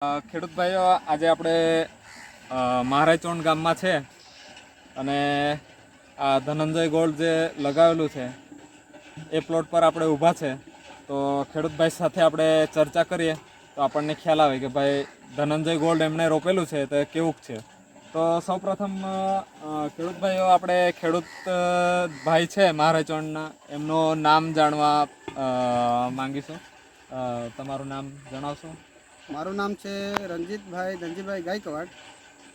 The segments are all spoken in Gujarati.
ખેડૂત ભાઈઓ, આજે આપણે મહારાજચોણ ગામમાં છે અને આ ધનંજય ગોલ્ડ જે લગાવેલું છે એ પ્લોટ પર આપણે ઊભા છે. તો ખેડૂતભાઈ સાથે આપણે ચર્ચા કરીએ તો આપણને ખ્યાલ આવે કે ભાઈ ધનંજય ગોલ્ડ એમણે રોપેલું છે તો કેવું છે. તો સૌપ્રથમ ખેડૂત ભાઈઓ, આપણે ખેડૂત ભાઈ છે મહારાજચોણના, એમનું નામ જાણવા માંગીશું. તમારું નામ જણાવશો? મારું નામ છે રણજીતભાઈ ધનજીભાઈ ગાયકવાડ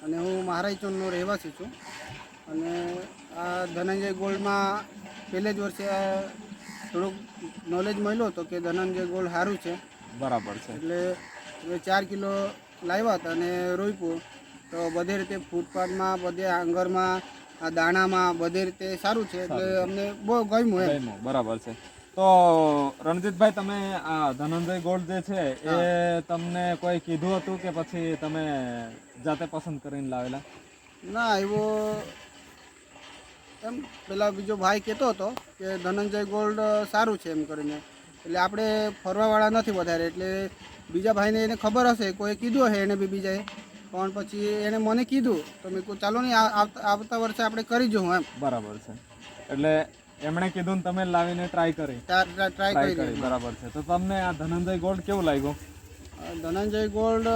અને હું મહારાજચોણનો રહેવાસી છું. અને આ ધનંજય ગોલ્ડમાં પહેલે જ વર્ષે થોડુંક નોલેજ મળ્યો હતો કે ધનંજય ગોલ્ડ સારું છે. બરાબર છે. એટલે હવે 4 કિલો લાવ્યા હતા અને રોપ્યું તો બધી રીતે ફૂટપાથમાં, બધે આંગરમાં, આ દાણામાં બધી રીતે સારું છે. એટલે અમને બહુ ગમ્યું એમ. બરાબર છે. તો રણજીતભાઈ, તમે આ ધનંજય ગોલ્ડ જે છે એ તમને કોઈ કીધું હતું કે પછી તમે જાતે પસંદ કરીને લાવેલા? ના, એવો એમ પેલા બીજો ભાઈ કહેતો હતો કે ધનંજય ગોલ્ડ સારું છે એમ કરીને. એટલે આપણે ફરવાવાળા નથી વધારે, એટલે બીજા ભાઈને એને ખબર હશે, કોઈ કીધું હશે એને બી બીજાએ, પણ પછી એને મને કીધું તો મેં કહ્યું ચાલો નહીં, આવતા વર્ષે આપણે કરી જોઉં એમ. બરાબર છે. એટલે એમણે કીધું ને તમે લાવીને ટ્રાય કરી? ટ્રાય કરી. બરાબર છે. તો તમને આ ધનંજય ગોલ્ડ કેવું લાગ્યું? ધનંજય ગોલ્ડ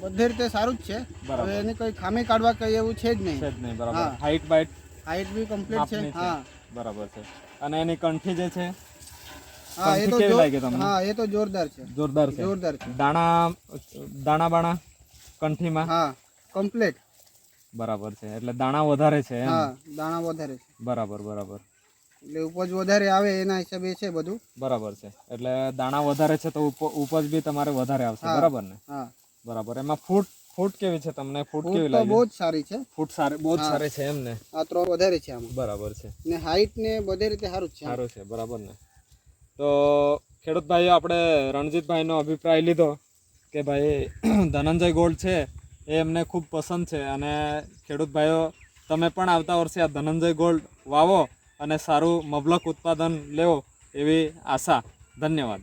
બધી રીતે સારું જ છે. હવે એની કોઈ ખામી કાઢવા કઈ એવું છે જ નહીં. બરાબર. હાઈટ બી કમ્પ્લીટ છે. હા, બરાબર છે. અને એની કંઠી જે છે, હા, એ તો કેવી લાગે તમને? હા, એ તો જોરદાર છે. જોરદાર છે. દાણા બાણા કંઠીમાં? હા, કમ્પ્લીટ. બરાબર છે. એટલે દાણા વધારે છે? હા, દાણા વધારે છે. બરાબર. એટલે ઉપજ વધારે આવે એના હિસાબે છે બધું. બરાબર છે. એટલે દાણા વધારે છે તો ઉપજ બી તમારે વધારે આવશે. બરાબર ને? હા, બરાબર. એમાં ફૂટ કેવી છે તમને? ફૂટ કેવી લાગી? બહુ જ સારી છે. ફૂટ બહુ જ સારી છે એમ ને? આ ત્રણ વધારે છે આમાં. બરાબર છે. ને હાઈટ ને બધી રીતે સારું છે. બરાબર ને? તો ખેડૂત ભાઈઓ, આપણે રણજીતભાઈનો અભિપ્રાય લીધો કે ભાઈ ધનંજય ગોલ્ડ છે એ એમને ખૂબ પસંદ છે. અને ખેડૂત ભાઈઓ, તમે પણ આવતા વર્ષે આ ધનંજય ગોલ્ડ વાવો અને સારું મબલક ઉત્પાદન લેવો એવી આશા. ધન્યવાદ.